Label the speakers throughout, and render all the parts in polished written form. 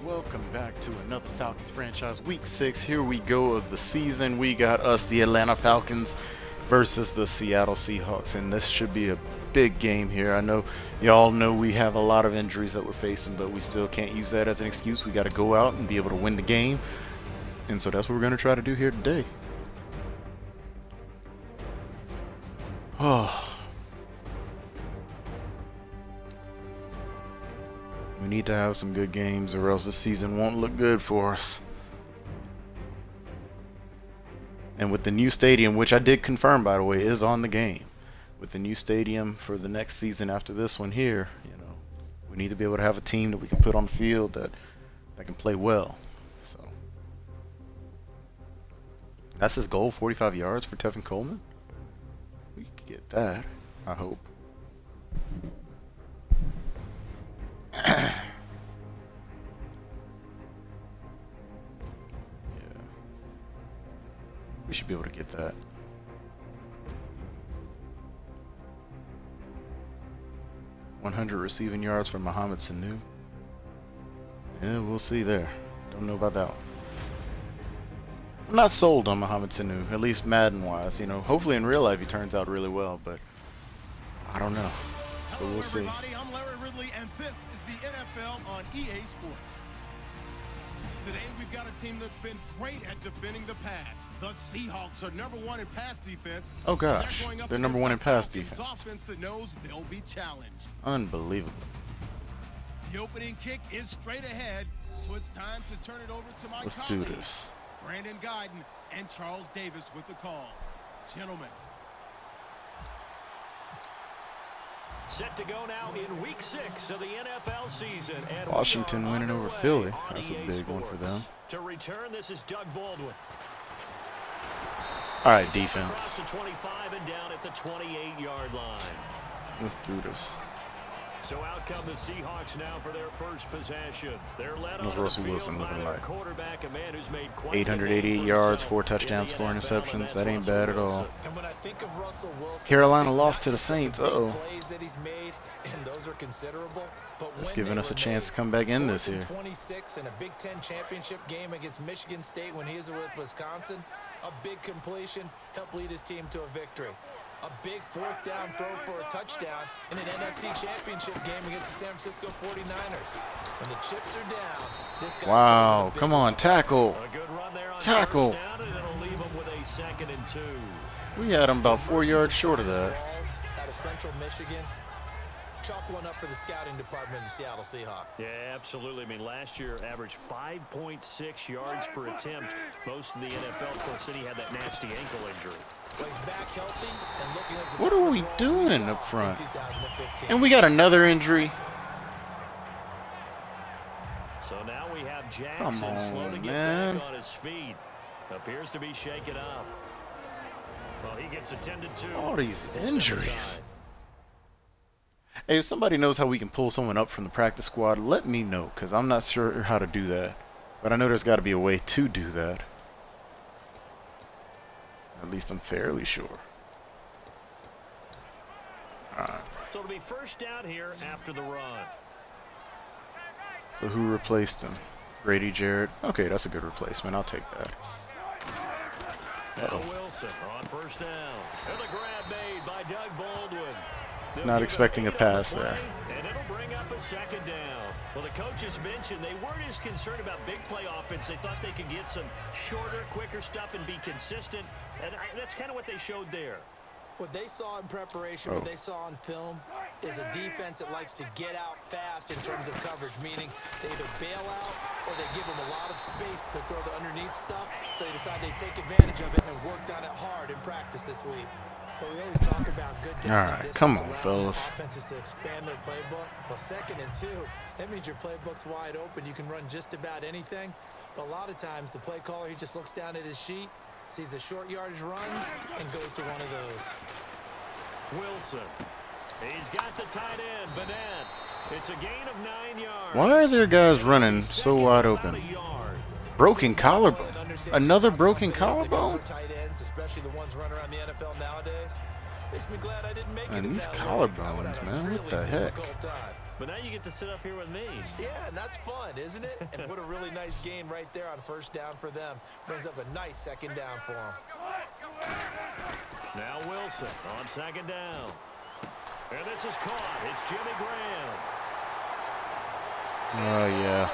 Speaker 1: Welcome back to another Falcons franchise. Week 6, here we go of the season. We got us, the Atlanta Falcons, versus the Seattle Seahawks, and this should be a big game here. I know y'all know we have a lot of injuries that we're facing, but we still can't use that as an excuse. We got to go out and be able to win the game, and so that's what we're going to try to do here today. Oh. We need to have some good games or else the season won't look good for us. And with the new stadium, which I did confirm, by the way, is on the game. With the new stadium for the next season after this one here, we need to be able to have a team that we can put on the field that can play well. So that's his goal, 45 yards for Tevin Coleman. We could get that, I hope. We should be able to get that. .100 receiving yards for Mohamed Sanu. Yeah, we'll see there. Don't know about that one. I'm not sold on Mohamed Sanu, at least Madden-wise. Hopefully in real life he turns out really well, but I don't know. So we'll see.
Speaker 2: And this is the NFL on EA Sports. Today we've got a team that's been great at defending the pass. The Seahawks are #1 in pass defense.
Speaker 1: Oh gosh, they're #1 in pass defense.
Speaker 2: Offense that knows they'll be challenged.
Speaker 1: Unbelievable.
Speaker 2: The opening kick is straight ahead, so it's time to turn it over to my
Speaker 1: Let's
Speaker 2: colleagues,
Speaker 1: do this.
Speaker 2: Brandon Guyton and Charles Davis with the call. Gentlemen.
Speaker 3: Set to go now in week 6 of the NFL season. And
Speaker 1: Washington winning over Philly. That's a big one for them.
Speaker 3: To return, this is Doug Baldwin.
Speaker 1: All right, defense.
Speaker 3: To 25 and down at the 28-yard line.
Speaker 1: Let's do this.
Speaker 3: So out come the Seahawks now for their first possession. They're led
Speaker 1: What's
Speaker 3: on
Speaker 1: Russell
Speaker 3: the
Speaker 1: Wilson
Speaker 3: field
Speaker 1: looking
Speaker 3: by
Speaker 1: like?
Speaker 3: their quarterback, a man who's made quite
Speaker 1: 888 yards, 4 touchdowns, 4 interceptions. That ain't bad at all. Carolina lost to the Saints. Uh-oh. That's giving us a chance to come back in this year.
Speaker 4: 26 in a Big Ten championship game against Michigan State when he was with Wisconsin. A big completion helped lead his team to a victory. A big 4th down throw for a touchdown in an NFC championship game against the San Francisco 49ers. When the chips are down, this guy
Speaker 1: wow, come on, tackle.
Speaker 3: A good run there on
Speaker 1: tackle.
Speaker 3: first down, and it'll leave him with a 2nd and 2.
Speaker 1: We had him about 4 yards short of that.
Speaker 4: Out of Central Michigan. Chalk one up for the scouting department of the Seattle Seahawks.
Speaker 3: Yeah, absolutely. I mean, last year averaged 5.6 yards per attempt. Most of the NFL, of course, City had that nasty ankle injury.
Speaker 4: Back healthy and looking like the
Speaker 1: What are we doing up front? And we got another injury.
Speaker 3: So now we have Jackson slow to get back on his feet. Appears to be shaken up. Well, he gets attended to.
Speaker 1: All these injuries. Hey, if somebody knows how we can pull someone up from the practice squad, let me know, because I'm not sure how to do that. But I know there's got to be a way to do that. At least I'm fairly sure. Alright.
Speaker 3: So it'll be first down here after the run.
Speaker 1: So who replaced him? Grady Jarrett. Okay, that's a good replacement. I'll take that.
Speaker 3: Now Wilson on first down. And the grab made by Doug Baldwin.
Speaker 1: He's not expecting a pass there.
Speaker 3: And it'll bring up a 2nd down. Well, the coaches mentioned they weren't as concerned about big play offense. They thought they could get some shorter, quicker stuff and be consistent. And that's kind of what they showed there.
Speaker 4: What they saw in preparation, what they saw on film, is a defense that likes to get out fast in terms of coverage, meaning they either bail out or they give them a lot of space to throw the underneath stuff, so they decide they take advantage of it and worked on it hard in practice this week. But we always talk about good down and distance.
Speaker 1: Come on, fellas.
Speaker 4: Offenses to expand their playbook. Well, 2nd and 2, that means your playbook's wide open. You can run just about anything. But a lot of times, the play caller, he just looks down at his sheet, sees the short yardage runs, and goes to one of those.
Speaker 3: Wilson. He's got the tight end, Bennett. It's a gain of 9 yards.
Speaker 1: Why are there guys running so wide open? Broken collarbone. Another broken collarbone?
Speaker 4: Especially the ones running around the NFL nowadays. Makes me glad I didn't make it.
Speaker 1: And these collarbones, man, what the heck?
Speaker 3: But now you get to sit up here with me.
Speaker 4: Yeah, and that's fun, isn't it? And what a really nice game right there on first down for them. Brings up a nice second down for them.
Speaker 3: Now Wilson on second down. And this is caught. It's Jimmy Graham.
Speaker 1: Oh, yeah.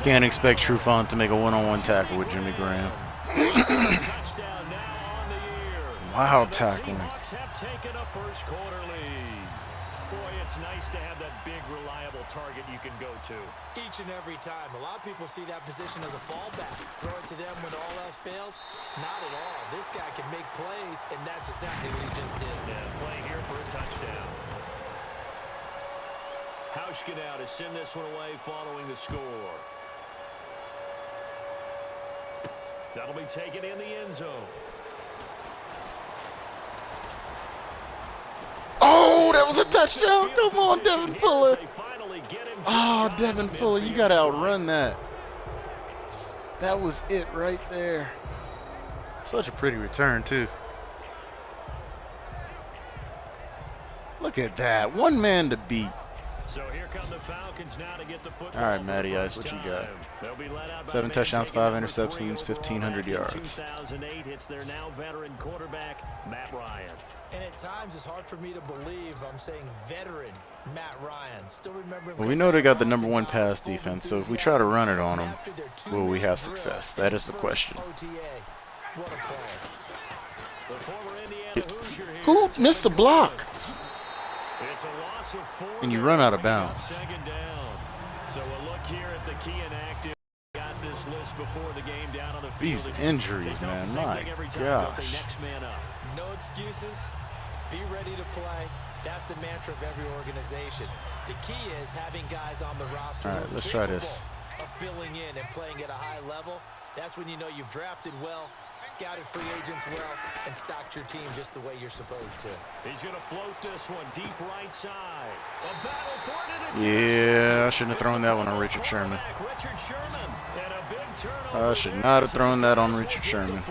Speaker 1: Can't expect Trufant to make a one-on-one tackle with Jimmy Graham. Wow, tackling.
Speaker 3: Seahawks have taken a first quarter lead. Boy, it's nice to have that big, reliable target you can go to.
Speaker 4: Each and every time. A lot of people see that position as a fallback. Throw it to them when all else fails. Not at all. This guy can make plays, and that's exactly what he just did.
Speaker 3: Yeah, play here for a touchdown. Hauschka now to send this one away following the score. That'll be taken in the end zone.
Speaker 1: Oh, that was a touchdown. Come on, Devin Fuller. Oh, Devin Fuller, you got to outrun that. That was it right there. Such a pretty return, too. Look at that. One man to beat.
Speaker 3: So here come the Falcons now to get the football.
Speaker 1: All right, Matty Ice, what you got? 7 touchdowns, 5 interceptions, 1,500 yards.
Speaker 3: 2008 hits their now veteran quarterback, Matt Ryan.
Speaker 4: And at times it's hard for me to believe I'm saying veteran Matt Ryan. Still remember.
Speaker 1: Well, we know they got the #1 pass defense, so if we try to run it on them, will we have success? That is the question.
Speaker 4: What a play.
Speaker 1: Who missed the block?
Speaker 3: It's a loss of 4.
Speaker 1: And you run out of bounds.
Speaker 3: Second down. So a look here at the key and active. Got this list before the game down on the field.
Speaker 1: These injuries, man. My gosh.
Speaker 4: No excuses. Be ready to play. That's the mantra of every organization. The key is having guys on the roster.
Speaker 1: All right, let's try this.
Speaker 4: Of filling in and playing at a high level. That's when you know you've drafted well, scouted free agents well, and stocked your team just the way you're supposed to.
Speaker 3: He's going to float this one deep right side. A battle for it.
Speaker 1: Yeah, I shouldn't have thrown that one on Richard Sherman. I should not have thrown that on Richard Sherman.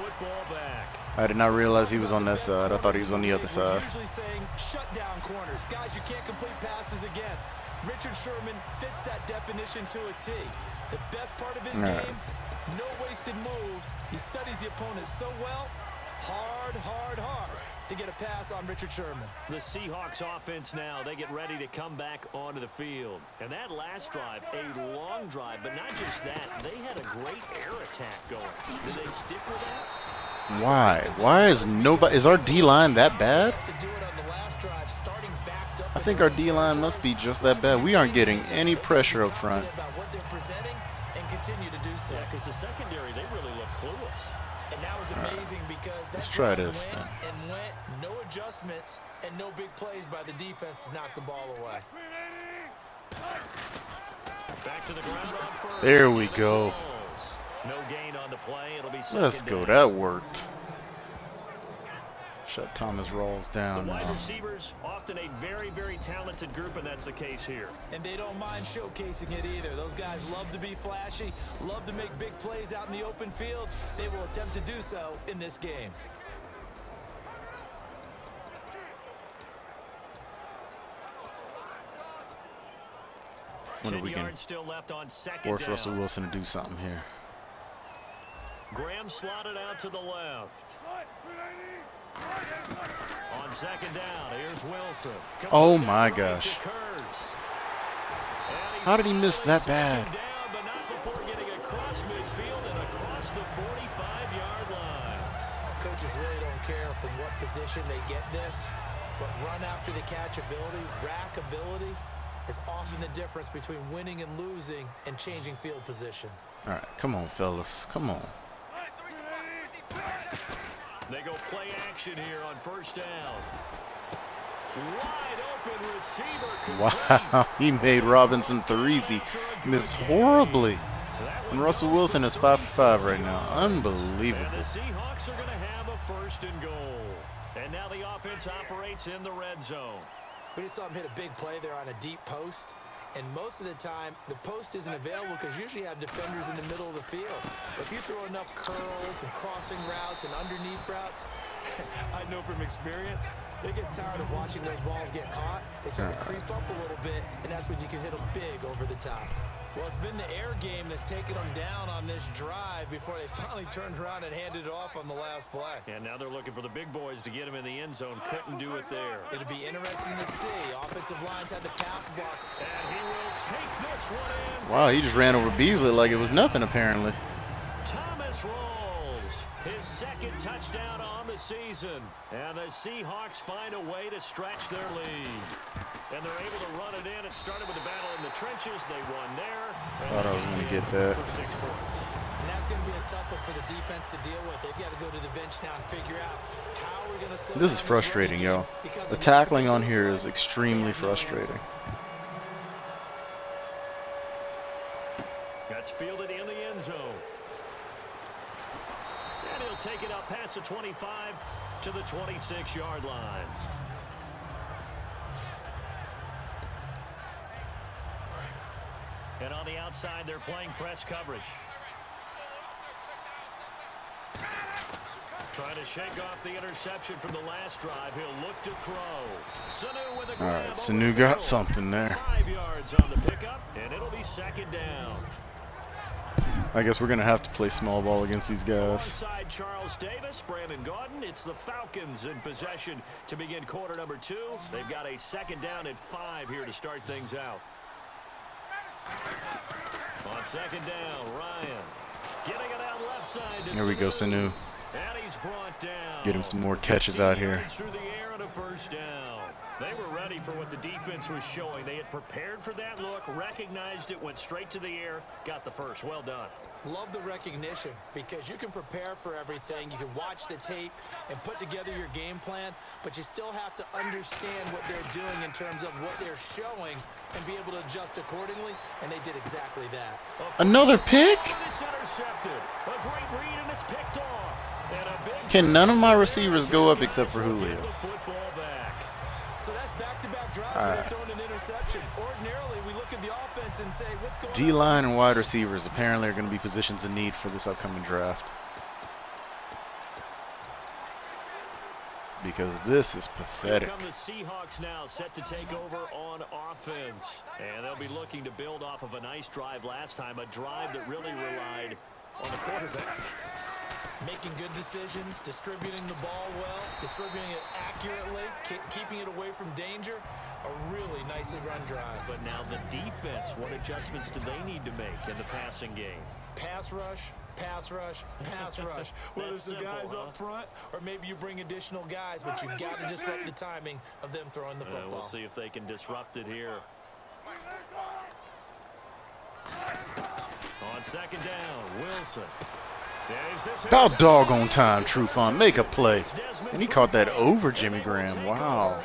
Speaker 1: I did not realize he was on that side. I thought he was on the other side.
Speaker 4: Usually saying shut down corners, guys you can't complete passes against. Richard Sherman fits that definition to a T. The best part of his game, no wasted moves. He studies the opponent so well, hard to get a pass on Richard Sherman.
Speaker 3: The Seahawks offense now, they get ready to come back onto the field. And that last drive, a long drive, but not just that, they had a great air attack going. Did they stick with that?
Speaker 1: Why? Why is nobody? Is our D-line that bad? I think our D-line must be just that bad. We aren't getting any pressure up front.
Speaker 3: Yeah, because the secondary, they really look clueless.
Speaker 4: And that was amazing because
Speaker 1: let's try this then.
Speaker 4: And went, no adjustments and no big plays by the defense to knock the ball away.
Speaker 3: Back to the ground on first.
Speaker 1: There we go.
Speaker 3: No gain on the play. It'll be second
Speaker 1: Let's go.
Speaker 3: down.
Speaker 1: That worked. Shut Thomas Rawls down
Speaker 3: The wide
Speaker 1: now.
Speaker 3: receivers, often a very, very talented group, and that's the case here.
Speaker 4: And they don't mind showcasing it either. Those guys love to be flashy, love to make big plays out in the open field. They will attempt to do so in this game.
Speaker 1: Wonder if we can force Russell Wilson to do something here.
Speaker 3: Graham slotted out to the left. On second down, here's Wilson.
Speaker 1: Oh my gosh. How did he miss that bad?
Speaker 3: But not before getting across midfield and across the 45-yard line.
Speaker 4: Coaches really don't care from what position they get this, but run after the catch ability, rack ability is often the difference between winning and losing and changing field position.
Speaker 1: All right, come on, fellas. Come on.
Speaker 3: They go play action here on first down. Wide open receiver.
Speaker 1: Wow, he made Robinson Therese miss horribly. And Russell Wilson is 5 for 5 right now. Unbelievable.
Speaker 3: And the Seahawks are going to have a first and goal. And now the offense operates in the red zone.
Speaker 4: We just saw him hit a big play there on a deep post. And most of the time, the post isn't available because usually you have defenders in the middle of the field. But if you throw enough curls and crossing routes and underneath routes, I know from experience, They get tired of watching those balls get caught. They sort of creep up a little bit, and that's when you can hit them big over the top. Well, it's been the air game that's taken them down on this drive before they finally turned around and handed it off on the last play.
Speaker 3: And now they're looking for the big boys to get him in the end zone. Couldn't do it there.
Speaker 4: It'll be interesting to see. Offensive lines had the pass block.
Speaker 3: And he will take this one in.
Speaker 1: Wow, he just ran over Beasley like it was nothing, apparently.
Speaker 3: Thomas rolls his second touchdown on the season. And the Seahawks find a way to stretch their lead. And they're able to run it in. It started with the battle in the trenches. They won there.
Speaker 1: Thought I was going to get that.
Speaker 3: For 6 points.
Speaker 4: And that's going to be a tough one for the defense to deal with. They've got to go to the bench now and figure out how we're going to slow
Speaker 1: This is
Speaker 4: down
Speaker 1: frustrating, yo. The tackling on here is extremely frustrating.
Speaker 3: That's fielded in the end zone. And he'll take it up past the 25 to the 26-yard line. And on the outside, they're playing press coverage. Trying to shake off the interception from the last drive. He'll look to throw. Sanu with a grab.
Speaker 1: All right, Sanu got something there.
Speaker 3: 5 yards on the pickup, and it'll be second down.
Speaker 1: I guess we're going to have to play small ball against these guys.
Speaker 3: Alongside Charles Davis, Brandon Gaudin, it's the Falcons in possession to begin quarter number 2. They've got a second down and 5 here to start things out. On second down, Ryan getting it out left side.
Speaker 1: Here we go, Sanu.
Speaker 3: And he's brought down.
Speaker 1: Get him some more catches out here.
Speaker 3: Through the air and a first down. They were ready for what the defense was showing. They had prepared for that look, recognized it, went straight to the air, got the first. Well done.
Speaker 4: Love the recognition because you can prepare for everything. You can watch the tape and put together your game plan, but you still have to understand what they're doing in terms of what they're showing and be able to adjust accordingly, and they did exactly that.
Speaker 1: Another pick?
Speaker 3: It's intercepted. A great read, and it's picked off. And a big
Speaker 1: Can none of my receivers go up except for Julio?
Speaker 4: So that's back-to-back drives where they're throwing an interception. Ordinarily, we look at the offense and say, what's going on?
Speaker 1: D-line and wide receivers apparently are going to be positions of need for this upcoming draft. Because this is pathetic.
Speaker 3: Here come the Seahawks now, set to take over on offense. And they'll be looking to build off of a nice drive last time, a drive that really relied on the quarterback.
Speaker 4: Making good decisions, distributing the ball well, distributing it accurately, keeping it away from danger. A really nicely run drive.
Speaker 3: But now the defense, what adjustments do they need to make in the passing game?
Speaker 4: Pass rush, pass rush, pass rush. Whether it's the guys up front or maybe you bring additional guys, but you've got to disrupt the timing of them throwing the football.
Speaker 3: We'll see if they can disrupt it here. On second down, Wilson.
Speaker 1: About doggone time, Trufant. Make a play. And he caught that over Jimmy Graham. Wow.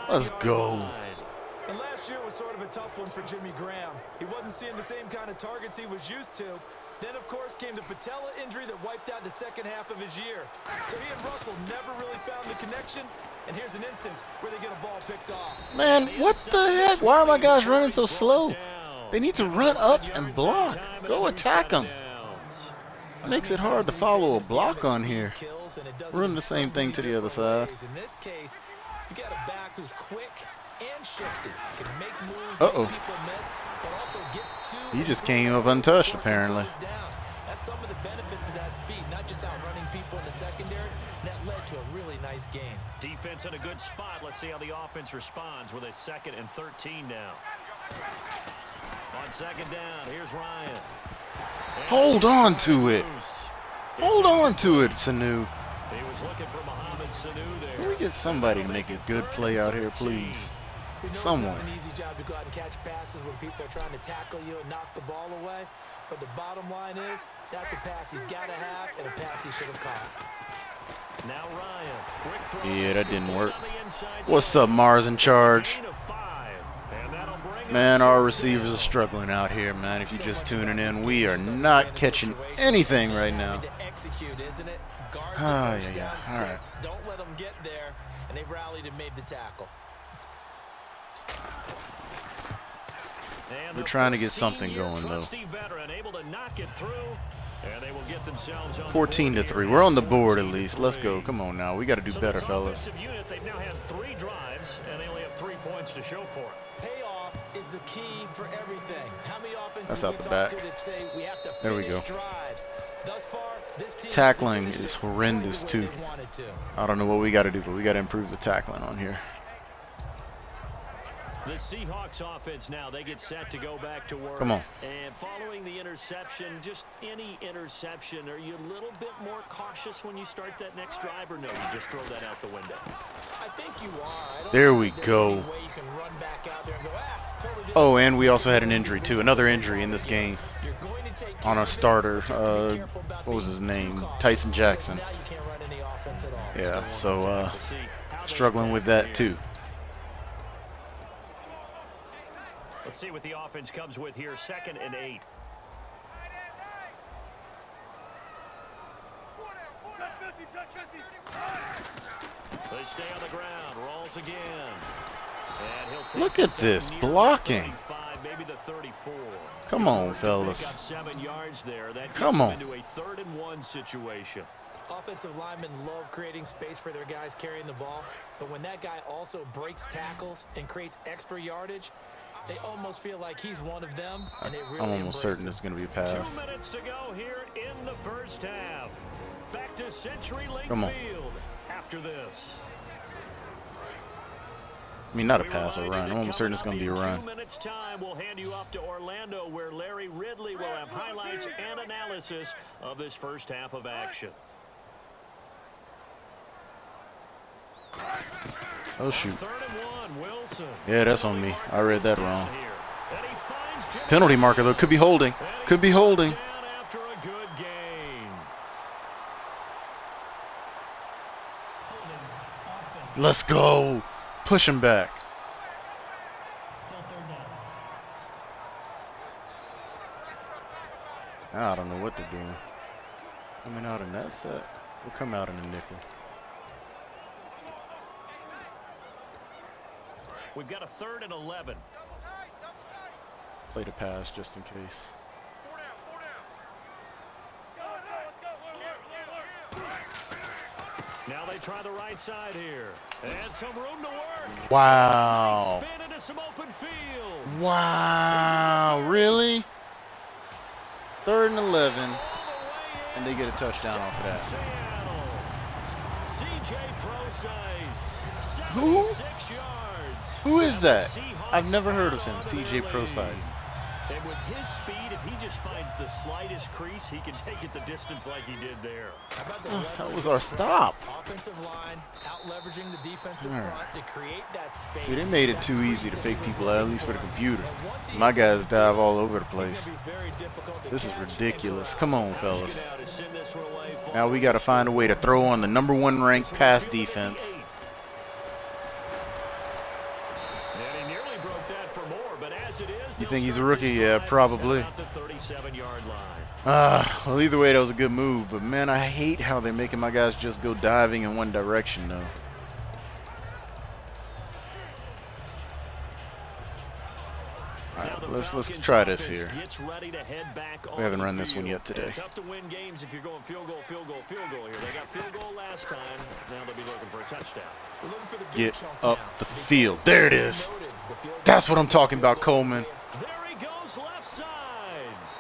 Speaker 1: Let's go.
Speaker 4: And last year was sort of a tough one for Jimmy Graham. He wasn't seeing the same kind of targets he was used to. Then, of course, came the patella injury that wiped out the second half of his year. So he and Russell never really found the connection. And here's an instance where they get a ball picked off.
Speaker 1: Man, what the heck? Why are my guys running so slow? They need to run up and block. Go attack them. Makes it hard to follow a block on here. Run the same thing to the other side.
Speaker 4: In this case, you got a back who's quick and shifty. Can make moves
Speaker 1: Uh-oh.
Speaker 4: people miss, but also gets to.
Speaker 1: He just came up untouched, apparently.
Speaker 4: That's some of the benefits of that speed, not just outrunning people in the secondary. That led to a really nice game.
Speaker 3: Defense in a good spot. Let's see how the offense responds with a 2nd and 13 now. On second down, here's Ryan.
Speaker 1: Hold on to it. Hold on to it, Sanu.
Speaker 3: He was looking for Mohamed Sanu there.
Speaker 1: Can we get somebody to make a good play out here, please? Someone.
Speaker 4: It's not an easy job to go out and catch passes when people are trying to tackle you and knock the ball away. But the bottom line is, that's a pass he's got to have and a pass he should have caught.
Speaker 3: Now Ryan, quick throw.
Speaker 1: Yeah, that didn't work. What's up, Mars in charge? Man, our receivers are struggling out here, man. If you're just tuning in, we are not catching anything right now. Oh, yeah. All right.
Speaker 4: Don't let them get there, and they rallied and made the tackle.
Speaker 1: We're trying to get something going, though.
Speaker 3: Veteran able to knock it through And they will get themselves on
Speaker 1: 14-3. We're on the board at least. Let's go. Come on now. We got to do better, fellas.
Speaker 3: Unit, they've now had 3 drives, and they only have 3 points to show for it.
Speaker 4: Payoff is the key for everything. How many offenses
Speaker 1: That's out the back. There we go.
Speaker 4: Drives? Thus far, this team
Speaker 1: Tackling is horrendous too. I don't know what we got to do, but we got to improve the tackling on here.
Speaker 3: The Seahawks offense now, they get set to go back to work.
Speaker 1: Come on.
Speaker 3: And following the interception, just any interception, are you a little bit more cautious when you start that next drive, or no, you just throw that out the window?
Speaker 4: I think you are.
Speaker 1: There we go. Oh, and we also had an injury too. Another injury in this game on a starter. What was his name? Tyson Jackson. Yeah, so struggling with that too.
Speaker 3: Let's see what the offense comes with here. 2nd and 8. They stay on the ground. Rolls again. And he'll take
Speaker 1: Look at this blocking.
Speaker 3: 35, maybe the 34.
Speaker 1: Come on, fellas.
Speaker 3: 7 yards there. That
Speaker 1: Come on.
Speaker 3: into a 3rd and 1 situation.
Speaker 4: Offensive linemen love creating space for their guys carrying the ball, but when that guy also breaks tackles and creates extra yardage, they almost feel like he's one of them, and they really
Speaker 1: I'm almost certain it's going to be a pass.
Speaker 3: 2 minutes to go here in the first half. Back to CenturyLink
Speaker 1: Come on.
Speaker 3: Field after this.
Speaker 1: I mean, not a pass, a run. I'm almost certain it's going to be a run.
Speaker 3: 2 minutes time, we'll hand you off to Orlando, where Larry Ridley will have highlights and analysis of this first half of action.
Speaker 1: Oh, shoot.
Speaker 3: 3rd and 1, Wilson.
Speaker 1: Yeah, that's on me. I read that wrong. Penalty marker, though. Could be holding. Could be holding.
Speaker 3: After a good gain.
Speaker 1: Let's go. Push him back. I don't know what they're doing. Coming out in that set. We'll come out in a nickel.
Speaker 3: We've got a 3rd and 11.
Speaker 1: Play the pass just in case.
Speaker 3: Now they try the right side here. And some room to work.
Speaker 1: Wow.
Speaker 3: Spin into some open field.
Speaker 1: Wow. Really? 3rd and 11. And they get a touchdown off of that.
Speaker 3: CJ Prosize.
Speaker 1: Who?
Speaker 3: 76 yards.
Speaker 1: Who is that? I've never heard of him. CJ Prosize.
Speaker 3: And with his speed, if he just finds the slightest crease, he can take it the distance like he did there.
Speaker 1: That was our stop.
Speaker 4: Offensive line out leveraging the defensive front to create that space.
Speaker 1: See, they made it too easy to fake people out, at least for the computer. My guys dive all over the place. This is ridiculous. Come on, fellas. Now we got to find a way to throw on the #1 ranked pass defense. You think he's a rookie? Yeah, probably. Well, either way, that was a good move. But, man, I hate how they're making my guys just go diving in one direction, though. All right, let's try this here. We haven't run this one yet today.
Speaker 3: Tough to win games if you're going field goal here. They got field goal last time. Now they'll be looking for a touchdown.
Speaker 1: Get up the field. There it is. That's what I'm talking about, Coleman.
Speaker 3: There he goes, left side.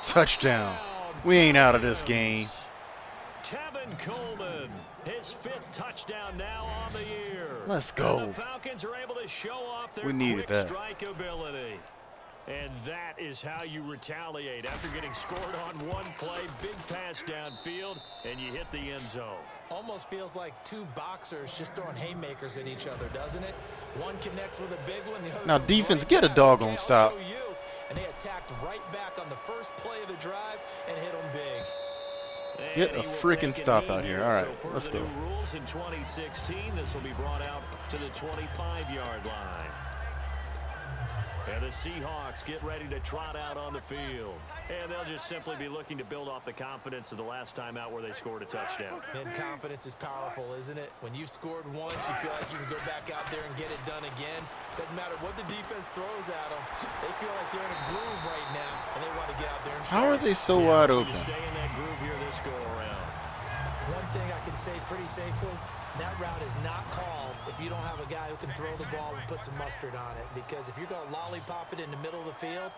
Speaker 1: Touchdown. We ain't out of this game.
Speaker 3: Tevin Coleman, his 5th touchdown now on the year.
Speaker 1: Let's go.
Speaker 3: And the Falcons are able to show off their
Speaker 1: We needed
Speaker 3: quick
Speaker 1: that.
Speaker 3: strike ability. And that is how you retaliate after getting scored on one play, big pass downfield, and you hit the end zone.
Speaker 4: Almost feels like 2 boxers just throwing haymakers at each other, doesn't it? One connects with a big one. The other
Speaker 1: Now, defense, get a doggone stop.
Speaker 4: And they attacked right back on the first play of the drive and hit them big.
Speaker 1: Get a freaking stop out here. All right, let's go.
Speaker 3: Rules in 2016, this will be brought out to the 25-yard line. And the Seahawks get ready to trot out on the field. And they'll just simply be looking to build off the confidence of the last time out where they scored a touchdown.
Speaker 4: And confidence is powerful, isn't it? When you've scored once, you feel like you can go back out there and get it done again. Doesn't matter what the defense throws at them. They feel like they're in a groove right now, and they want to get out there and show.
Speaker 1: How are they so wide open?
Speaker 3: Stay in that groove here this go around.
Speaker 4: One thing I can say pretty safely, that route is not called if you don't have a guy who can throw the ball and put some mustard on it. Because if you're going to lollipop it in the middle of the field,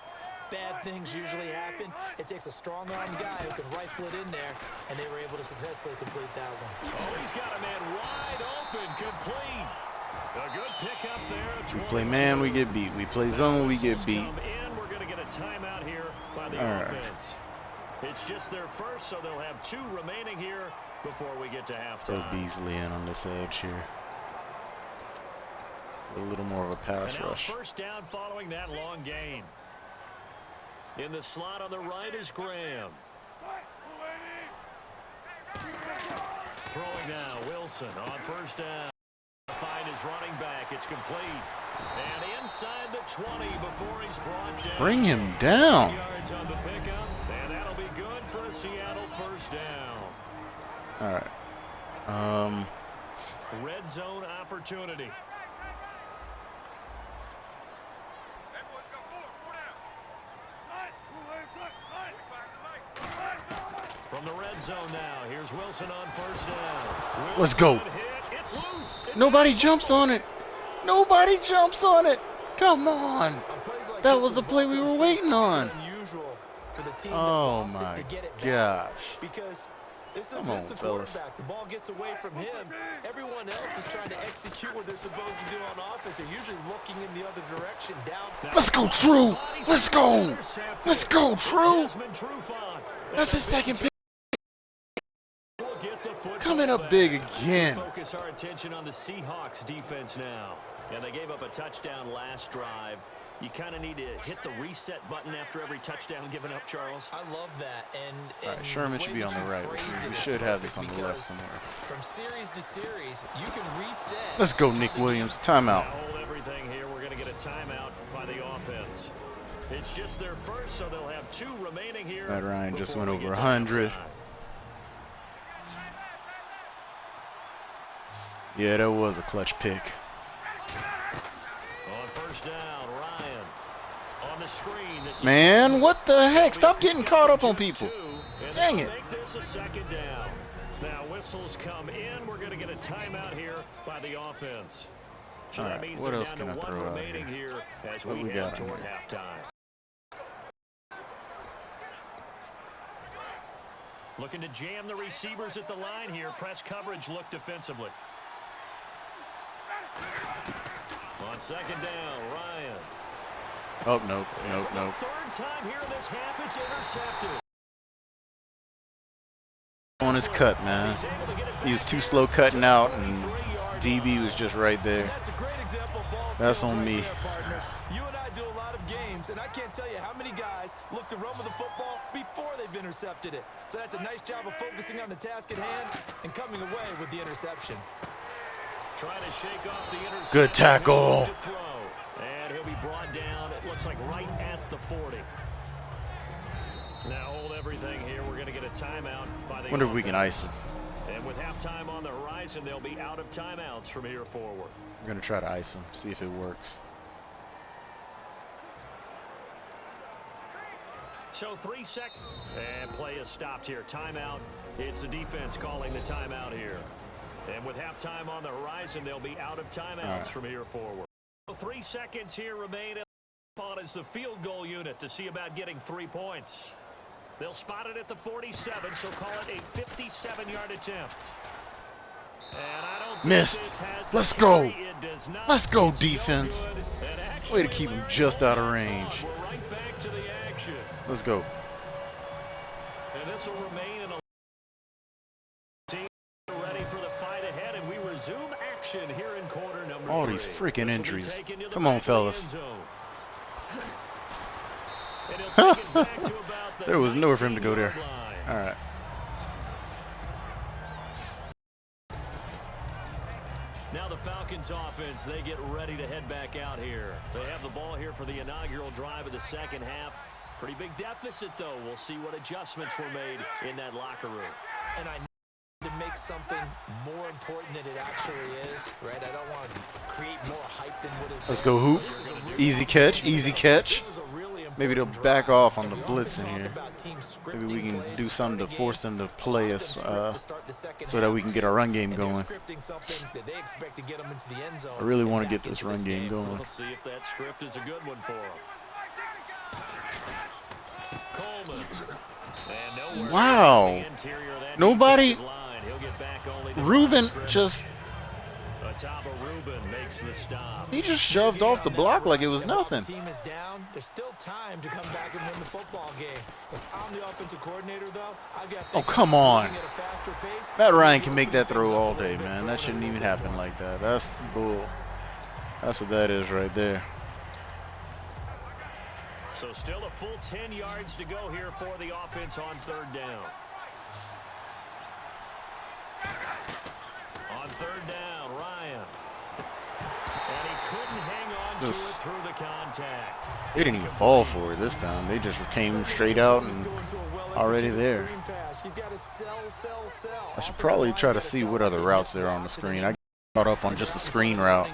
Speaker 4: bad things usually happen. It takes a strong-armed guy who can rifle it in there, and they were able to successfully complete that one.
Speaker 3: Oh, he's got a man wide open, complete. A good pickup there.
Speaker 1: We play man, we get beat. We play zone, we get beat.
Speaker 3: We're going to get a timeout here by the offense. It's just their first, so they'll have 2 remaining here before we get to halftime.
Speaker 1: Throw Beasley in on this edge here. A little more of a pass rush.
Speaker 3: First down following that long gain. In the slot on the right is Graham. Throwing now, Wilson on first down. Find his running back. It's complete. And inside the 20 before he's brought down.
Speaker 1: Bring him down.
Speaker 3: Yards on the pickup, and that'll be good for a Seattle first down.
Speaker 1: All right.
Speaker 3: Red zone opportunity. From the red zone now, here's Wilson on first down.
Speaker 1: Let's go.
Speaker 3: It's loose.
Speaker 1: Nobody jumps on it. Nobody jumps on it. Come on. That was the play we were waiting on. Oh my gosh.
Speaker 4: Because this is
Speaker 1: Come on,
Speaker 4: just the
Speaker 1: fellas.
Speaker 4: quarterback. The ball gets away from him. Everyone else is trying to execute what they're supposed to do on offense. They're usually looking in the other direction. Down.
Speaker 1: Let's go, True. Let's go. Let's go, True. That's his second pick. Coming up big again.
Speaker 3: Focus our attention on the Seahawks defense now. And they gave up a touchdown last drive. You kind of need to hit the reset button after every touchdown given up, Charles.
Speaker 4: I love that. And
Speaker 1: All right, Sherman should be on the right. We should have this on the left somewhere.
Speaker 4: From series to series, you can reset.
Speaker 1: Let's go, Nick Williams. Timeout.
Speaker 3: Hold everything here. We're going to get a timeout by the offense. It's just their first, so they'll have 2 remaining here.
Speaker 1: Matt Ryan just went over 100. Yeah, that was a clutch pick.
Speaker 3: On first down, Ryan. On the screen.
Speaker 1: Man, what the heck? Stop getting caught up on people. Dang it.
Speaker 3: Make this a second down. Now whistles come in. We're going to get a timeout here by the offense. So
Speaker 1: All
Speaker 3: that
Speaker 1: right,
Speaker 3: means
Speaker 1: what
Speaker 3: they're
Speaker 1: else
Speaker 3: down
Speaker 1: can I
Speaker 3: to
Speaker 1: throw
Speaker 3: 1
Speaker 1: out
Speaker 3: remaining
Speaker 1: here?
Speaker 3: here as
Speaker 1: What
Speaker 3: we
Speaker 1: we
Speaker 3: head
Speaker 1: got
Speaker 3: toward
Speaker 1: here?
Speaker 3: halftime. Looking to jam the receivers at the line here. Press coverage look defensively. On second down, Ryan.
Speaker 1: Oh, nope, nope, nope.
Speaker 3: Third time here in this half, it's intercepted.
Speaker 1: On his cut, man. He was too slow cutting out, and DB was just right there.
Speaker 4: That's a great example of ball
Speaker 1: That's
Speaker 4: skills
Speaker 1: on
Speaker 4: right
Speaker 1: me.
Speaker 4: there, partner. You and I do a lot of games, and I can't tell you how many guys look to run with the football before they've intercepted it. So that's a nice job of focusing on the task at hand and coming away with the interception.
Speaker 3: Trying to shake off the interception.
Speaker 1: Good tackle.
Speaker 3: And he'll be brought down, it looks like right at the 40. Now hold everything here. We're going to get a timeout by the
Speaker 1: Wonder if we can ice him.
Speaker 3: And with halftime on the horizon, they'll be out of timeouts from here forward.
Speaker 1: I'm going to try to ice him, see if it works.
Speaker 3: So 3 seconds. And play is stopped here. Timeout. It's the defense calling the timeout here. And with halftime on the horizon, they'll be out of timeouts from here forward. 3 seconds here remain on as the field goal unit to see about getting 3 points. They'll spot it at the 47, so call it a 57-yard attempt. And I don't
Speaker 1: Missed. Let's go. Let's go, defense. Way to keep him just out of range.
Speaker 3: We're right back to the action.
Speaker 1: Let's go.
Speaker 3: And this will remain in a team ready for the fight ahead, and we resume action here in quarter number 3.
Speaker 1: All these freaking injuries. Come on, fellas. There was nowhere for him to go there. All right.
Speaker 3: Now the Falcons Falcons offense, they get ready to head back out here. They have the ball here for the inaugural drive of the second half. Pretty big deficit, though. We'll see what adjustments were made in that locker room.
Speaker 4: And I need to make something more important than it actually is, right? I don't want to create more hype than what is.
Speaker 1: Let's go hoop. Easy catch, easy catch. Maybe they'll back off on the blitz in here. Maybe we can do something to force them to play us so that we can get our run game going. I really want to get this run game going.
Speaker 3: We'll see if that script is a good one for them. Coleman. And
Speaker 1: wow. Nobody. Ruben just.
Speaker 3: Makes the stop.
Speaker 1: He just shoved off the block like it was nothing.
Speaker 4: Team is down. There's still time to come back and win the football game. If I'm the offensive coordinator, though, I've got.
Speaker 1: Oh, come on. Matt Ryan can make that throw all day, man. That shouldn't even happen like that. That's bull. That's what that is right there.
Speaker 3: So still a full 10 yards to go here for the offense on third down. On third down, Ryan. And he couldn't hang on to it through the contact.
Speaker 1: They didn't even fall for it this time. They just came straight out and already there. I should probably try to see what other routes there are on the screen. I got caught up on just the screen route.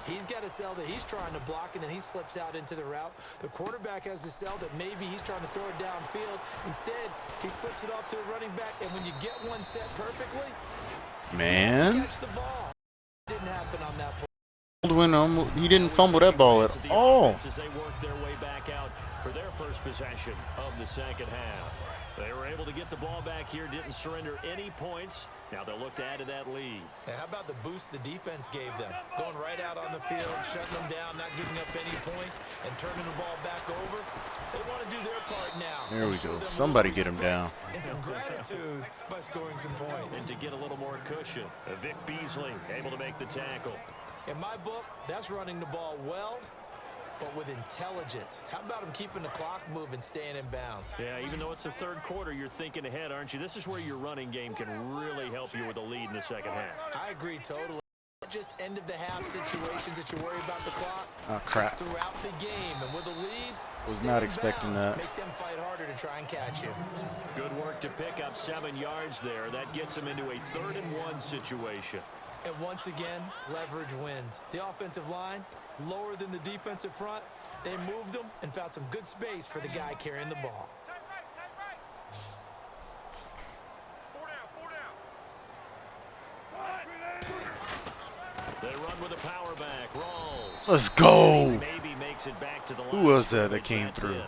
Speaker 4: He's got to sell that he's trying to block, and then he slips out into the route. The quarterback has to sell that maybe he's trying to throw it downfield. Instead, he slips it off to the running back, and when you get one set perfectly,
Speaker 1: man,
Speaker 4: catch the ball. Didn't happen on that play.
Speaker 1: He didn't fumble that ball at all.
Speaker 3: As they work their way back out for their first possession of the second half. They were able to get the ball back here, didn't surrender any points. Now they'll look to add to that lead.
Speaker 4: And how about the boost the defense gave them? Going right out on the field, shutting them down, not giving up any points, and turning the ball back over. They want to do their part now.
Speaker 1: There we go. Somebody get him down.
Speaker 4: And some gratitude by scoring some points.
Speaker 3: And to get a little more cushion, Vic Beasley able to make the tackle.
Speaker 4: In my book, that's running the ball well, but with intelligence. How about him keeping the clock moving, staying in bounds?
Speaker 3: Yeah, even though it's the third quarter, you're thinking ahead, aren't you? This is where your running game can really help you with a lead in the second half.
Speaker 4: I agree totally. Not just end of the half situations that you worry about the clock.
Speaker 1: Oh, crap.
Speaker 4: Just throughout the game, and with a lead,
Speaker 1: was not expecting that.
Speaker 4: Make them fight harder to try and catch you.
Speaker 3: Good work to pick up 7 yards there. That gets them into a 3rd-and-1 situation.
Speaker 4: And once again, leverage wins. The offensive line, lower than the defensive front. They moved them and found some good space for the guy carrying the ball.
Speaker 3: They run with a power back. Rolls.
Speaker 1: Let's go.
Speaker 3: Maybe makes it back to the line.
Speaker 1: Who was that came through?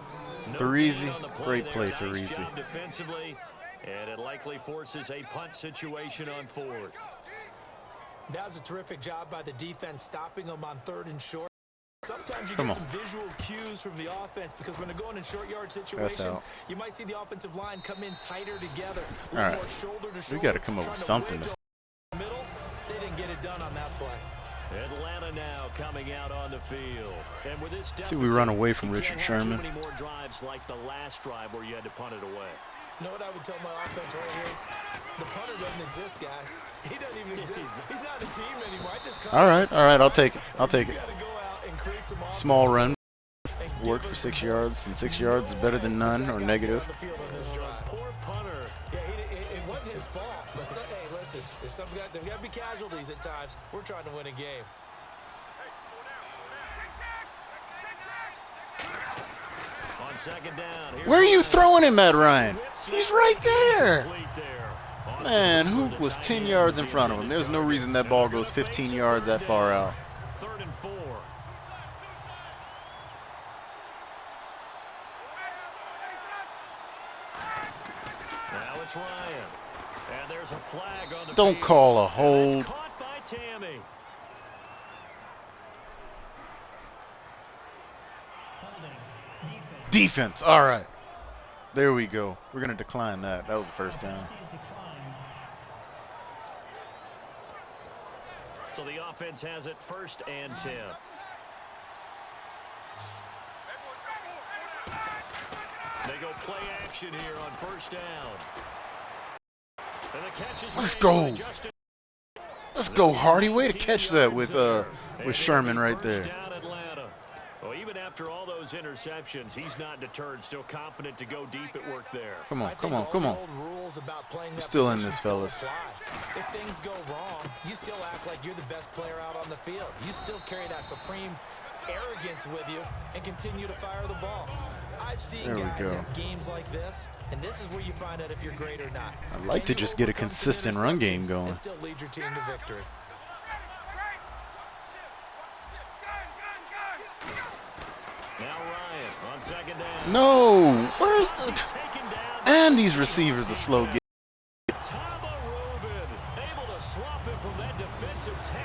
Speaker 1: Threezy? Great play,
Speaker 3: Nice
Speaker 1: Threezy.
Speaker 3: job defensively, and it likely forces a punt situation on 4th.
Speaker 4: That was a terrific job by the defense, stopping them on 3rd and short. Sometimes you get some visual cues from the offense because when they're going in short yard situations, you might see the offensive line come in tighter together.
Speaker 1: All right,
Speaker 4: more shoulder to shoulder,
Speaker 1: we got to come up with something.
Speaker 4: Middle, they didn't get it done on that play.
Speaker 3: Atlanta now coming out on the field. And with this deficit,
Speaker 1: see, we run away from Richard Sherman.
Speaker 3: Too many more drives like the last drive where you had to punt it away.
Speaker 4: You know what I would tell my offense right here? The punter doesn't exist, guys. He doesn't even exist. He's not a team anymore.
Speaker 1: All right, I'll take it. I'll take it. Small run. Worked for 6 yards, and 6 yards is better than none or negative.
Speaker 3: Poor punter.
Speaker 4: Yeah, it wasn't his fault. But hey, listen, there's got to be casualties at times. We're trying to win a game.
Speaker 3: On 2nd down.
Speaker 1: Where are you throwing him at, Ryan? He's right there. Man, Hoop was 10 yards in front of him. There's no reason that ball goes 15 yards that far out.
Speaker 3: 3rd and 4. Now it's Ryan. And there's a flag on the
Speaker 1: Don't
Speaker 3: field.
Speaker 1: call a hold.
Speaker 3: Caught by Tammy.
Speaker 1: Defense. All right. There we go. We're going to decline that. That was the first down.
Speaker 3: So the offense has it 1st and 10. They go play action here on 1st down. And the catch is
Speaker 1: Let's go. Let's go, Hardy. Way to catch that with Sherman right there.
Speaker 3: Well, even after all those interceptions, he's not deterred. Still confident to go deep at work there.
Speaker 1: Come on, come on, come on. We're still in this, fellas.
Speaker 4: If things go wrong, you still act like you're the best player out on the field. You still carry that supreme arrogance with you and continue to fire the ball. I've seen guys have games like this, and this is where you find out if you're great or not.
Speaker 1: I'd like to just get a consistent run game going.
Speaker 4: And still lead your team to victory.
Speaker 3: Now Ryan on second down.
Speaker 1: No, where's the... And these receivers are slow.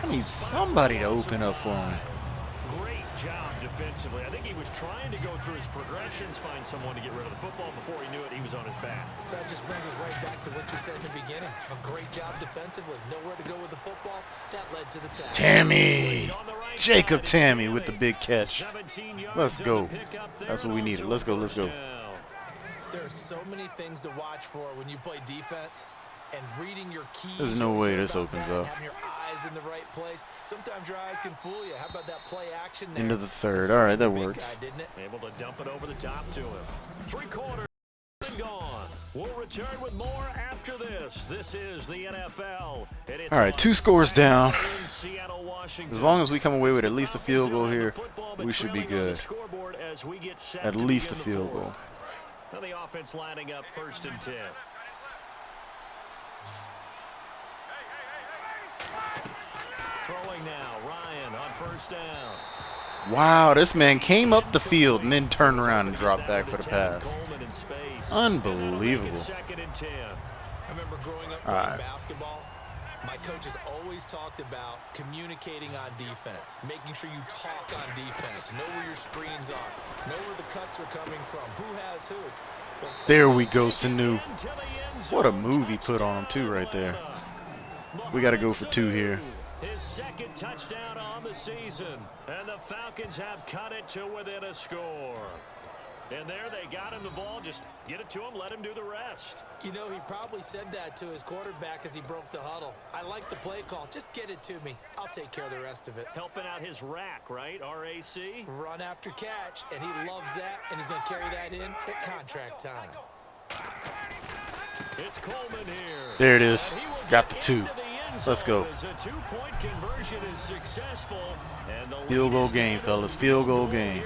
Speaker 1: I need somebody to open up for me.
Speaker 3: Great job defensively. I think he was trying to go through his progressions, find someone to get rid of the football. Before he knew it, he was on his back.
Speaker 4: So that just brings us right back to what you said in the beginning. A great job defensively. Nowhere to go with the football. That led to the sack.
Speaker 1: Tammy. Jacob Tammy with the big catch. Let's go. That's what we needed. Let's go, let's go.
Speaker 4: There are so many things to watch for when you play defense. And reading your keys.
Speaker 1: There's no way this opens up.
Speaker 4: Having your eyes in the right place. Sometimes your eyes can fool you. How about that play action there?
Speaker 1: Into the third. All right, that works.
Speaker 4: Guy, didn't it?
Speaker 3: Able to dump it over the top to him. 3 quarters gone. We'll return with more after this. This is the NFL.
Speaker 1: All right, 2 scores down. As long as we come away with at least a field goal here, we should be good. At least a field goal.
Speaker 3: Now the offense lining up 1st and 10. Throwing now, Ryan on 1st down.
Speaker 1: Wow, this man came up the field and then turned around and dropped back for the pass. Unbelievable.
Speaker 3: 2nd and 10.
Speaker 4: I remember growing up playing basketball. My coaches always talked about communicating on defense, making sure you talk on defense, know where your screens are, know where the cuts are coming from, who has who.
Speaker 1: There we go, Sanu. What a move he put on him too right there. We got to go for 2 here.
Speaker 3: His 2nd touchdown on the season, and the Falcons have cut it to within a score. And there they got him the ball. Just get it to him, let him do the rest.
Speaker 4: You know, he probably said that to his quarterback as he broke the huddle. I like the play call. Just get it to me. I'll take care of the rest of it.
Speaker 3: Helping out his rack, right? RAC?
Speaker 4: Run after catch, and he loves that, and he's going to carry that in at contract time.
Speaker 3: It's Coleman here.
Speaker 1: There it is. Got the 2. Let's go. Field goal game, fellas. Field goal game.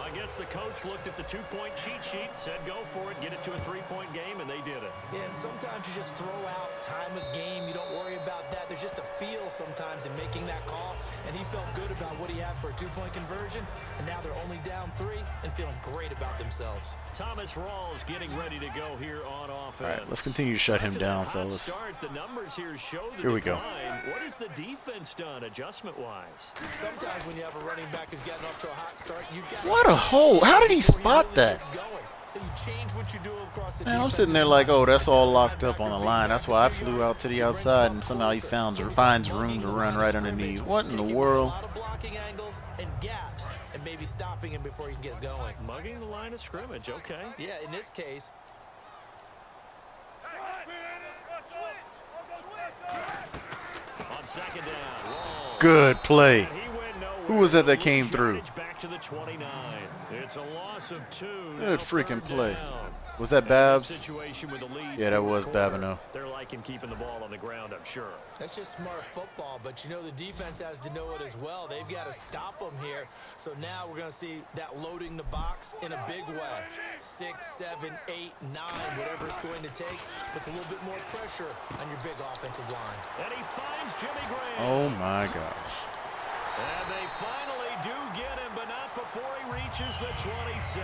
Speaker 3: I guess the coach looked at the 2-point cheat sheet, said go for it, get it to a 3-point game, and they did it.
Speaker 4: Yeah, and sometimes you just throw out time of game. You don't worry about that. There's just a feel sometimes in making that call, and he felt good about what he had for a 2-point conversion, and now they're only down 3 and feeling great about themselves.
Speaker 3: Thomas Rawls getting ready to go here on offense.
Speaker 1: All right, let's continue to shut him down, fellas.
Speaker 3: The numbers here show the
Speaker 1: here we go.
Speaker 3: What has the defense done adjustment-wise?
Speaker 4: Sometimes when you have a running back who's gotten off to a hot start, you've got
Speaker 1: what a hole. How did he spot that?
Speaker 4: So you change what you do across the
Speaker 1: Man, I'm sitting there like, oh, that's all locked up on the line. That's why I flew out to the outside, and somehow he finds room to run right underneath. What in the world?
Speaker 4: A lot of blocking angles and gaps, and maybe stopping him before he can get going.
Speaker 3: Mugging the line of scrimmage, okay.
Speaker 4: Yeah, in this case.
Speaker 3: On 2nd down, long.
Speaker 1: Good play. Who was that came through?
Speaker 3: Back to the 29. It's a loss of 2.
Speaker 1: Good freaking play. Was that Babs? Yeah, that was Babineau.
Speaker 3: They're liking keeping the ball on the ground, I'm sure.
Speaker 4: That's just smart football, but you know the defense has to know it as well. They've got to stop them here. So now we're going to see that loading the box in a big way. 6, 7, 8, 9, whatever it's going to take. Puts a little bit more pressure on your big offensive line.
Speaker 3: And he finds Jimmy Graham.
Speaker 1: Oh my gosh.
Speaker 3: And they finally do get him, but not before he reaches the 27.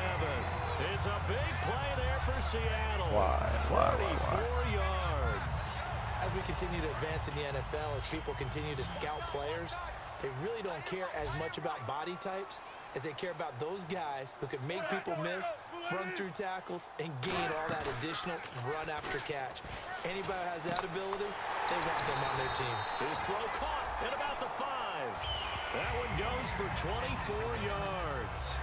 Speaker 3: It's a big play there for Seattle.
Speaker 1: Why?
Speaker 3: 44 yards.
Speaker 4: As we continue to advance in the NFL, as people continue to scout players, they really don't care as much about body types as they care about those guys who can make people miss, run through tackles, and gain all that additional run after catch. Anybody who has that ability, they want them on their team.
Speaker 3: His throw caught at about the 5. That one goes for 24 yards.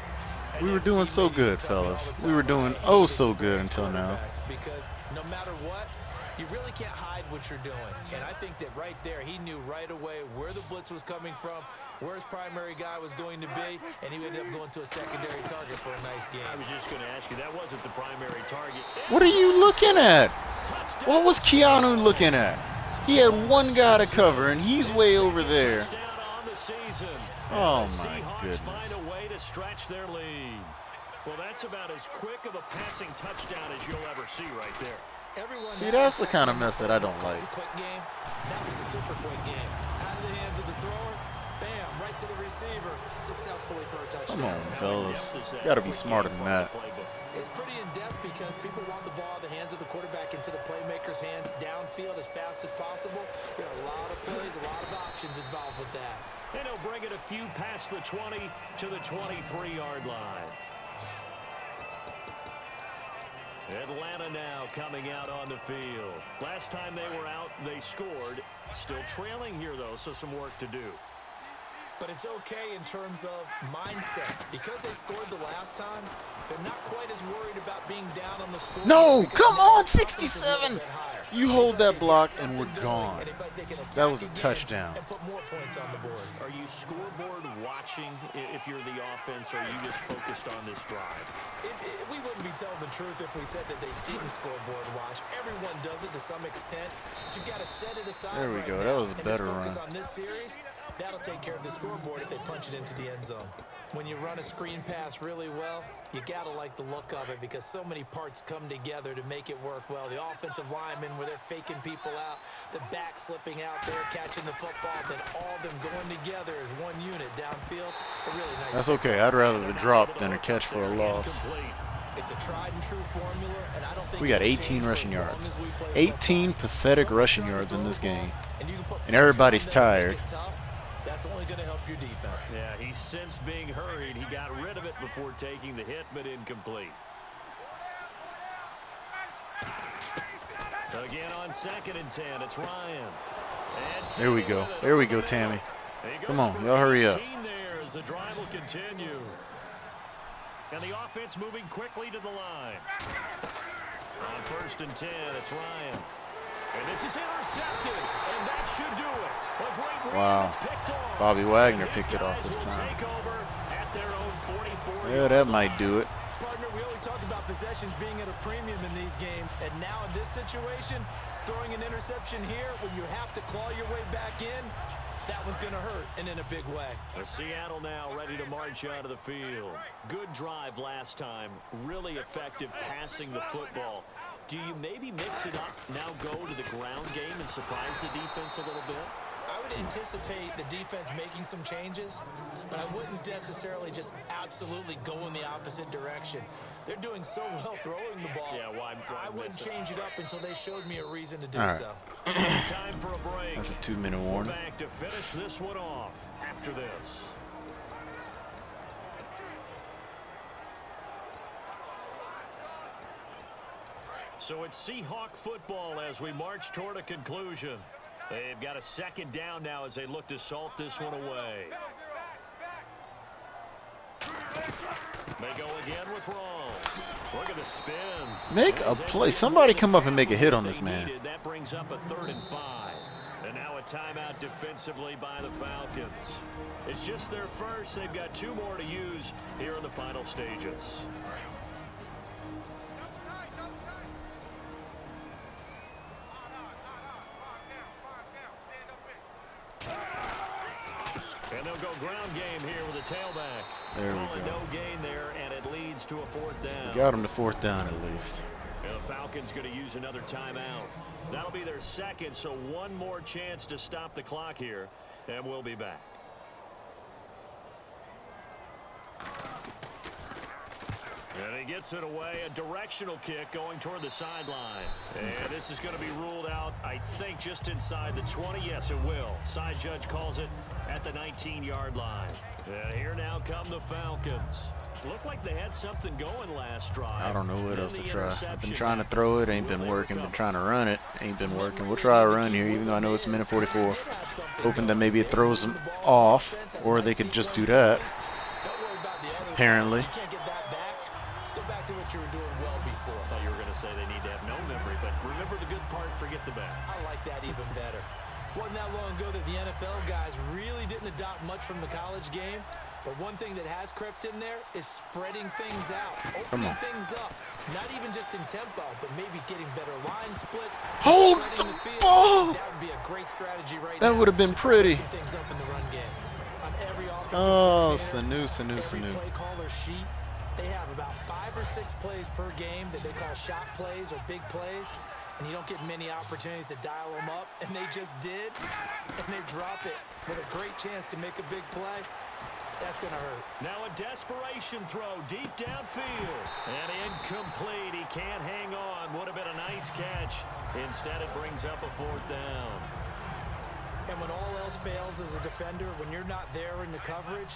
Speaker 1: We were doing so good, fellas. We were doing oh so good until now.
Speaker 4: Because no matter what, You really can't hide what you're doing. And I think that right there, he knew right away where the blitz was coming from, where his primary guy was going to be, and he ended up going to a secondary target for a nice game.
Speaker 3: I was just going to ask you, that wasn't the primary target.
Speaker 1: What are you looking at? What was Keanu looking at? He had one guy to cover, and he's way over there. Oh, my goodness.
Speaker 3: Find a way to stretch their lead. Well, that's about as quick of a passing touchdown as you'll ever see right there.
Speaker 1: See, that's the kind of mess that I don't like.
Speaker 4: Quick game. That was a super quick game. Out of the hands of the thrower, bam, right to the receiver, successfully for a touchdown.
Speaker 1: Come on, fellas. Got to be smarter than that.
Speaker 4: It's pretty in-depth because people want the ball in the hands of the quarterback into the playmaker's hands downfield as fast as possible. There are a lot of plays, a lot of options involved with that.
Speaker 3: And he'll bring it a few past the 20 to the 23-yard line. Atlanta now coming out on the field. Last time they were out, they scored. Still trailing here, though, so some work to do.
Speaker 4: But it's okay in terms of mindset. Because they scored the last time, they're not quite as worried about being down on the score.
Speaker 1: No, come on, 67. You hold that block and we're gone. That was a touchdown.
Speaker 4: And put more points on the board.
Speaker 3: Are you scoreboard watching if you're the offense, or are you just focused on this drive?
Speaker 4: We wouldn't be telling the truth if we said that they didn't scoreboard watch. Everyone does it to some extent. But you've got to set it aside.
Speaker 1: There we go. That was a better run.
Speaker 4: On this series, that'll take care of the scoreboard if they punch it into the end zone. When you run a screen pass really well, you got to like the look of it because so many parts come together to make it work well. The offensive linemen, where they're faking people out, the back slipping out there, catching the football, then all of them going together as one unit downfield. A really nice.
Speaker 1: That's okay. I'd rather the drop than a catch for a loss.
Speaker 4: It's a tried and true formula, and I don't think
Speaker 1: we got 18 rushing yards. 18 pathetic rushing yards in this game. And everybody's tired.
Speaker 4: That's only going to help your defense.
Speaker 3: Yeah, he's since being hurried. He got rid of it before taking the hit, but incomplete. Again on 2nd and 10, it's Ryan.
Speaker 1: There we go. There we go, Tammy. Come on, y'all hurry up.
Speaker 3: There as the drive will continue. And the offense moving quickly to the line. On 1st and 10, it's Ryan. And this is intercepted, and that should do it. A great
Speaker 1: wow. Bobby Wagner picked it off this time. Yeah, that might do it.
Speaker 4: Partner, we always talk about possessions being at a premium in these games, and now in this situation, throwing an interception here when you have to claw your way back in, that one's going to hurt, and in a big way.
Speaker 3: Seattle now ready to march out of the field. Good drive last time. Really effective passing the football. Do you maybe mix it up, now go to the ground game and surprise the defense a little bit?
Speaker 4: I would anticipate the defense making some changes, but I wouldn't necessarily just absolutely go in the opposite direction. They're doing so well throwing the ball.
Speaker 3: Yeah, why
Speaker 4: I wouldn't change it up until they showed me a reason to do so.
Speaker 3: Time for a break.
Speaker 1: That's a 2-minute warning.
Speaker 3: Back to finish this one off after this. So it's Seahawk football as we march toward a conclusion. They've got a 2nd down now as they look to salt this one away. They go again with Rawls. Look at the spin.
Speaker 1: Make a play. Somebody come up and make a hit on this man.
Speaker 3: That brings up a 3rd and 5. And now a timeout defensively by the Falcons. It's just their first. They've got 2 more to use here in the final stages. And they'll go ground game here with a tailback.
Speaker 1: There we go.
Speaker 3: No gain there, and it leads to a 4th down.
Speaker 1: Got him to 4th down at least.
Speaker 3: And the Falcons going to use another timeout. That'll be their 2nd, so one more chance to stop the clock here, and we'll be back. And he gets it away, a directional kick going toward the sideline. And this is going to be ruled out, I think, just inside the 20. Yes, it will. Side judge calls it at the 19-yard line. And here now come the Falcons. Looked like they had something going last drive.
Speaker 1: I don't know what else to try. I've been trying to throw it, ain't been working. Been trying to run it, ain't been working. We'll try a run here, even though I know it's a minute 44. Hoping that maybe it throws them off, or they could just do that. Apparently.
Speaker 4: What you were doing well before.
Speaker 3: I thought you were going to say they need to have no memory, but remember the good part, forget the bad.
Speaker 4: I like that even better. Wasn't that long ago that the NFL guys really didn't adopt much from the college game, but one thing that has crept in there is spreading things out, opening things up. Not even just in tempo, but maybe getting better line splits.
Speaker 1: Hold the ball!
Speaker 4: That would be a great strategy right
Speaker 1: That
Speaker 4: now.
Speaker 1: would have been pretty.
Speaker 4: Things up in the run game. On every offensive
Speaker 1: Oh,
Speaker 4: coordinator,
Speaker 1: Sanu.
Speaker 4: play caller sheet, they have about 5 or 6 plays per game that they call shot plays or big plays, and you don't get many opportunities to dial them up, and they just did, and they drop it with a great chance to make a big play. That's going to hurt.
Speaker 3: Now a desperation throw deep downfield. And incomplete. He can't hang on. Would have been a nice catch. Instead, it brings up a 4th down.
Speaker 4: And when all else fails as a defender, when you're not there in the coverage,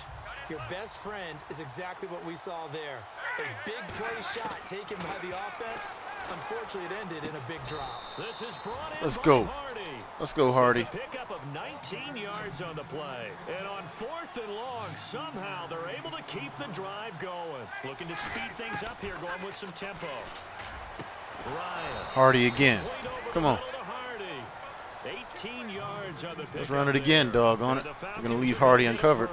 Speaker 4: your best friend is exactly what we saw there. A big play shot taken by the offense. Unfortunately, it ended in a big drop.
Speaker 3: This is brought in
Speaker 1: Let's
Speaker 3: by
Speaker 1: go.
Speaker 3: Hardy.
Speaker 1: Let's go, Hardy.
Speaker 3: It's a pickup of 19 yards on the play. And on 4th and long, somehow they're able to keep the drive going. Looking to speed things up here, going with some tempo. Ryan.
Speaker 1: Hardy again. Come on.
Speaker 3: 18 yards on the pickup.
Speaker 1: Let's run it again, dog on it. We're going to leave Hardy uncovered.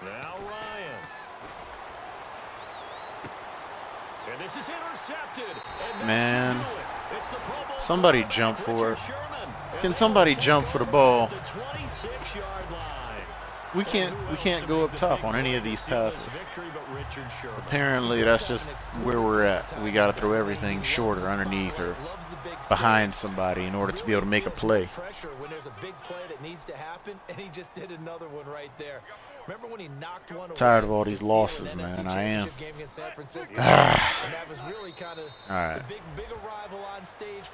Speaker 3: Now Ryan. And this is intercepted. And
Speaker 1: Man,
Speaker 3: it's the Pro Bowl
Speaker 1: somebody jump for it. Can somebody jump for the ball?
Speaker 3: the 26-yard line.
Speaker 1: We can't go up top on any of these passes.
Speaker 3: Victory, but Richard Sherman.
Speaker 1: Apparently, that's just where we're at. We got to throw everything short or underneath or behind somebody in order to be able to make a play.
Speaker 4: Pressure when there's a big play that needs to happen, and he just did another one right there. Remember when he knocked one away?
Speaker 1: Tired of all these losses, man. I am. Alright.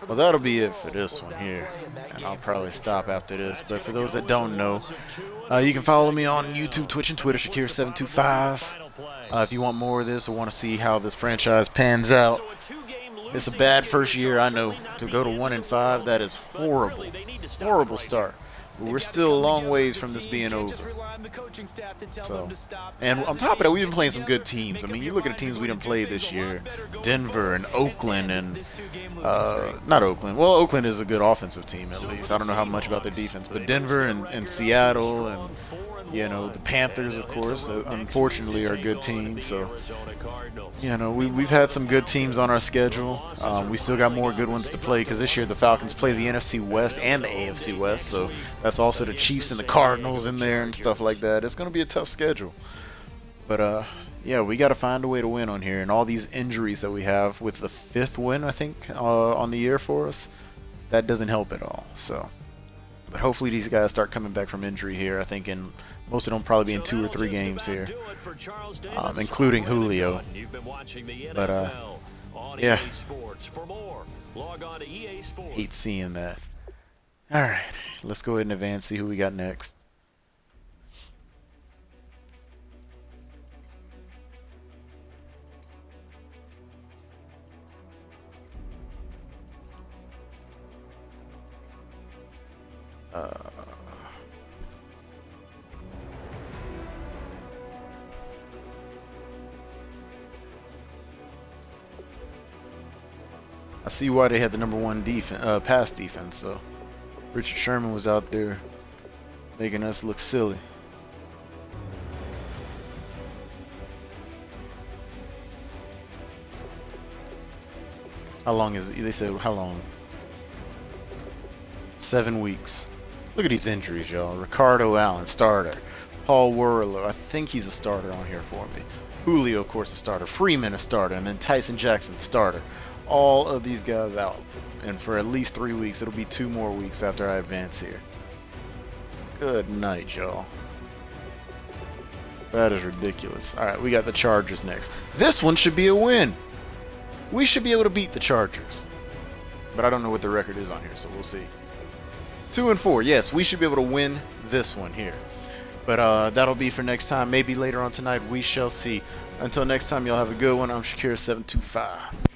Speaker 1: Well, that'll be it for this one here. And I'll probably stop after this. But for those that don't know, you can follow me on YouTube, Twitch, and Twitter, Shakir725. If you want more of this or want to see how this franchise pans out. It's a bad first year, I know. To go to 1-5, that is horrible. Horrible start. But we're still a long ways from this being over. So, and on top of that, we've been playing some good teams. I mean, you look at the teams we didn't play this year. Denver and Oakland and, not Oakland. Well, Oakland is a good offensive team, at least. I don't know how much about their defense. But Denver and Seattle and, you know, the Panthers, of course, unfortunately are a good team. So, you know, we've had some good teams on our schedule. We still got more good ones to play because this year the Falcons play the NFC West and the AFC West. So that's also the Chiefs and the Cardinals in there and stuff like that. It's going to be a tough schedule. But, yeah, we got to find a way to win on here. And all these injuries that we have with the 5th win, I think, on the year for us, that doesn't help at all. So, but hopefully these guys start coming back from injury here. I think most of them probably be in 2 or 3 games here, including Julio. But, yeah, hate seeing that. All right, let's go ahead and advance, see who we got next. I see why they had the #1 defense, pass defense. So Richard Sherman was out there making us look silly. How long is it? They said how long? 7 weeks. Look at these injuries, y'all. Ricardo Allen, starter. Paul Worrilow, I think he's a starter on here for me. Julio, of course, a starter. Freeman, a starter. And then Tyson Jackson, starter. All of these guys out. And for at least 3 weeks. It'll be 2 more weeks after I advance here. Good night, y'all. That is ridiculous. Alright, we got the Chargers next. This one should be a win. We should be able to beat the Chargers. But I don't know what the record is on here, so we'll see. 2-4. Yes, we should be able to win this one here. But that'll be for next time. Maybe later on tonight. We shall see. Until next time, y'all have a good one. I'm Shakir725.